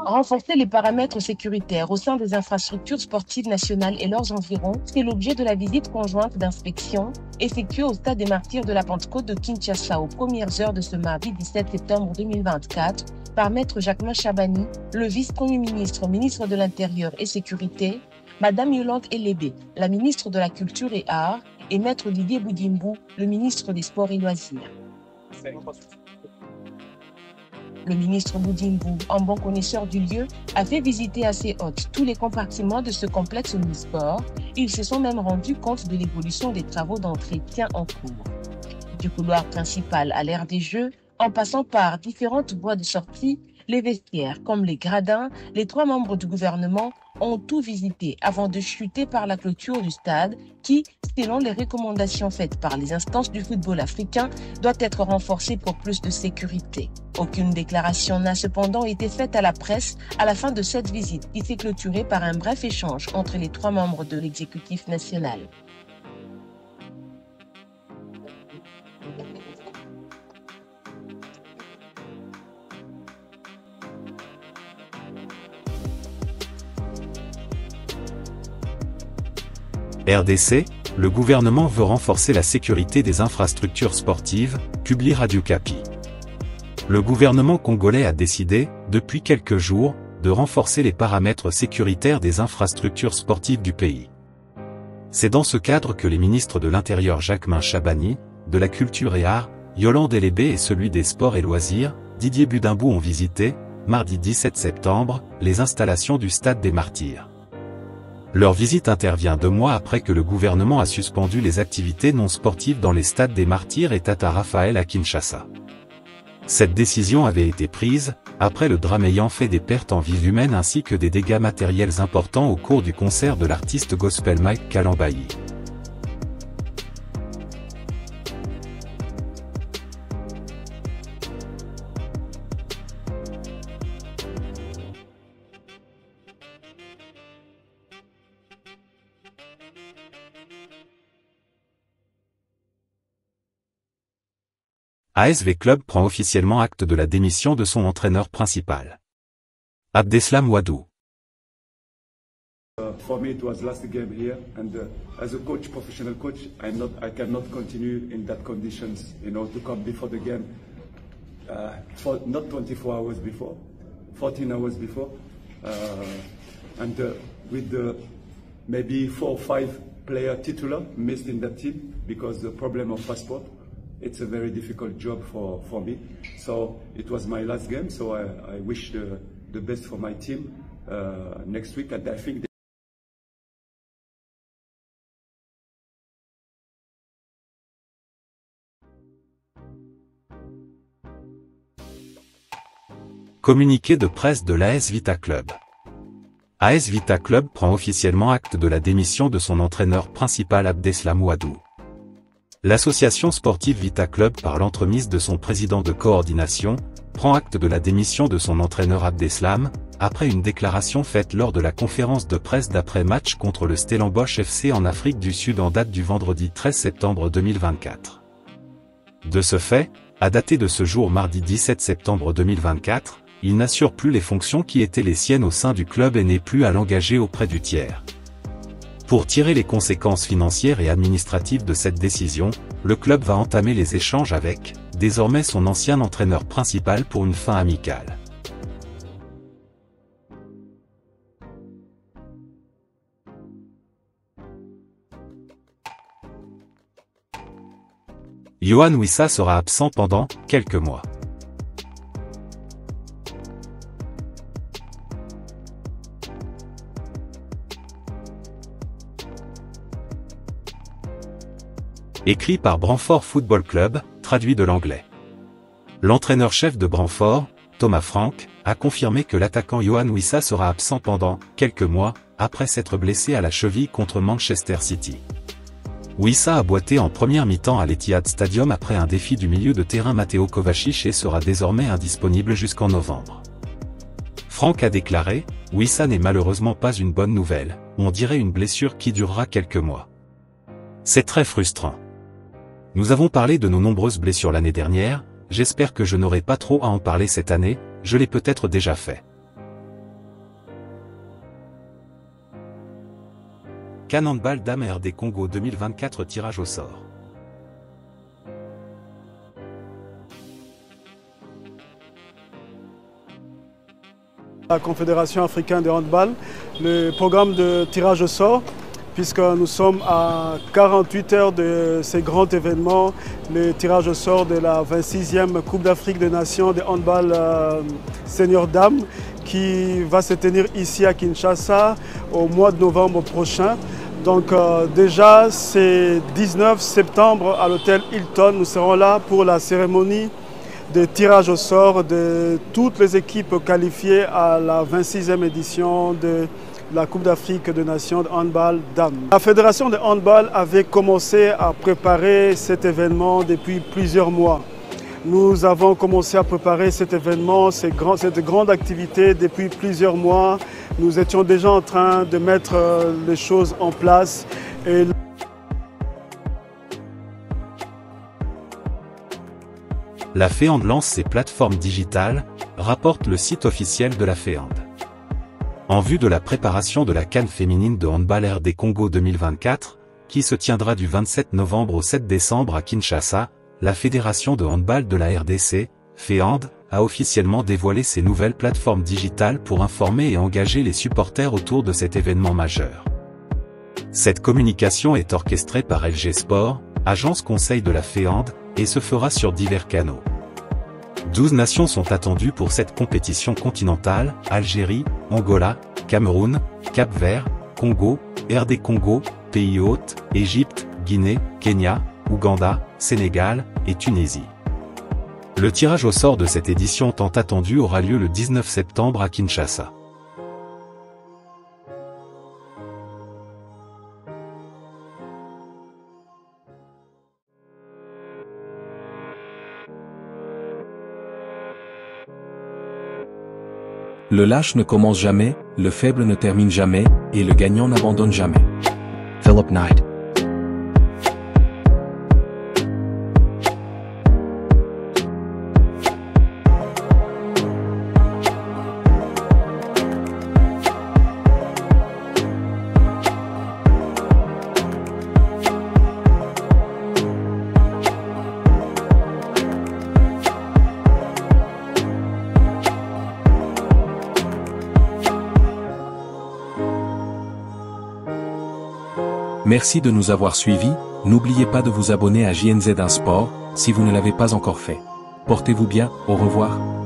Renforcer les paramètres sécuritaires au sein des infrastructures sportives nationales et leurs environs, c'est l'objet de la visite conjointe d'inspection effectuée au Stade des Martyrs de la Pentecôte de Kinshasa aux premières heures de ce mardi 17 septembre 2024 par Maître Jacquemain Chabani, le vice-premier ministre, ministre de l'Intérieur et Sécurité, Madame Yolande Elébé, la ministre de la Culture et Arts, et Maître Didier Boudimbou, le ministre des Sports et Loisirs. Le ministre Boudimbou, en bon connaisseur du lieu, a fait visiter à ses hôtes tous les compartiments de ce complexe omnisport. Ils se sont même rendus compte de l'évolution des travaux d'entretien en cours. Du couloir principal à l'aire des Jeux, en passant par différentes voies de sortie, les vestiaires comme les gradins, les 3 membres du gouvernement ont tout visité avant de chuter par la clôture du stade qui, selon les recommandations faites par les instances du football africain, doit être renforcée pour plus de sécurité. Aucune déclaration n'a cependant été faite à la presse à la fin de cette visite qui s'est clôturée par un bref échange entre les 3 membres de l'exécutif national. RDC, le gouvernement veut renforcer la sécurité des infrastructures sportives, publie Radio Kapi. Le gouvernement congolais a décidé, depuis quelques jours, de renforcer les paramètres sécuritaires des infrastructures sportives du pays. C'est dans ce cadre que les ministres de l'Intérieur Jacquemain Chabani, de la Culture et Arts, Yolande Elébé et celui des Sports et Loisirs, Didier Boudimbou ont visité, mardi 17 septembre, les installations du Stade des Martyrs. Leur visite intervient 2 mois après que le gouvernement a suspendu les activités non sportives dans les stades des Martyrs et Tata Raphaël à Kinshasa. Cette décision avait été prise, après le drame ayant fait des pertes en vies humaines ainsi que des dégâts matériels importants au cours du concert de l'artiste gospel Mike Kalambayi. ASV Club prend officiellement acte de la démission de son entraîneur principal. Abdeslam Ouadou. For me, it was last game here, and as a coach, professional coach, I cannot continue in that conditions. To come before the game, for not 24 hours before, 14 hours before, with the maybe 4 or 5 player titular missed in that team because the problem of passport. It's a very difficult job for me. So it was my last game, so I wish the best for my team next week, and I think Communiqué de presse de l'AS Vita Club. AS Vita Club prend officiellement acte de la démission de son entraîneur principal Abdeslam Ouadou. L'association sportive Vita Club, par l'entremise de son président de coordination, prend acte de la démission de son entraîneur Abdeslam, après une déclaration faite lors de la conférence de presse d'après-match contre le Stellenbosch FC en Afrique du Sud en date du vendredi 13 septembre 2024. De ce fait, à dater de ce jour mardi 17 septembre 2024, il n'assure plus les fonctions qui étaient les siennes au sein du club et n'est plus à l'engager auprès du tiers. Pour tirer les conséquences financières et administratives de cette décision, le club va entamer les échanges avec, désormais son ancien entraîneur principal pour une fin amicale. Yohan Wissa sera absent pendant quelques mois. Écrit par Brantford Football Club, traduit de l'anglais. L'entraîneur-chef de Brantford, Thomas Frank, a confirmé que l'attaquant Yohan Wissa sera absent pendant quelques mois, après s'être blessé à la cheville contre Manchester City. Wissa a boité en première mi-temps à l'Etihad Stadium après un défi du milieu de terrain Mateo Kovacic et sera désormais indisponible jusqu'en novembre. Frank a déclaré, « Wissa n'est malheureusement pas une bonne nouvelle, on dirait une blessure qui durera quelques mois. C'est très frustrant. Nous avons parlé de nos nombreuses blessures l'année dernière, j'espère que je n'aurai pas trop à en parler cette année, je l'ai peut-être déjà fait. CAN Handball Dames RD Congo 2024 tirage au sort. La Confédération africaine de handball, le programme de tirage au sort, puisque nous sommes à 48 heures de ces grands événements, le tirage au sort de la 26e Coupe d'Afrique des Nations de handball senior dames, qui va se tenir ici à Kinshasa au mois de novembre prochain. Donc déjà, c'est 19 septembre à l'hôtel Hilton. Nous serons là pour la cérémonie de tirage au sort de toutes les équipes qualifiées à la 26e édition de la Coupe d'Afrique des Nations de handball dames. La Fédération de handball avait commencé à préparer cet événement depuis plusieurs mois. Nous avons commencé à préparer cet événement, cette grande activité depuis plusieurs mois. Nous étions déjà en train de mettre les choses en place. La FEHAND lance ses plateformes digitales, rapporte le site officiel de la FEHAND. En vue de la préparation de la CAN féminine de handball RD Congo 2024, qui se tiendra du 27 novembre au 7 décembre à Kinshasa, la Fédération de handball de la RDC, FEHAND, a officiellement dévoilé ses nouvelles plateformes digitales pour informer et engager les supporters autour de cet événement majeur. Cette communication est orchestrée par LG Sport, agence conseil de la FEHAND, et se fera sur divers canaux. 12 nations sont attendues pour cette compétition continentale: Algérie, Angola, Cameroun, Cap-Vert, Congo, RD Congo, Pays hôtes, Égypte, Guinée, Kenya, Ouganda, Sénégal et Tunisie. Le tirage au sort de cette édition tant attendue aura lieu le 19 septembre à Kinshasa. Le lâche ne commence jamais, le faible ne termine jamais, et le gagnant n'abandonne jamais. Philip Knight. Merci de nous avoir suivis, n'oubliez pas de vous abonner à JNZ1 Sport, si vous ne l'avez pas encore fait. Portez-vous bien, au revoir.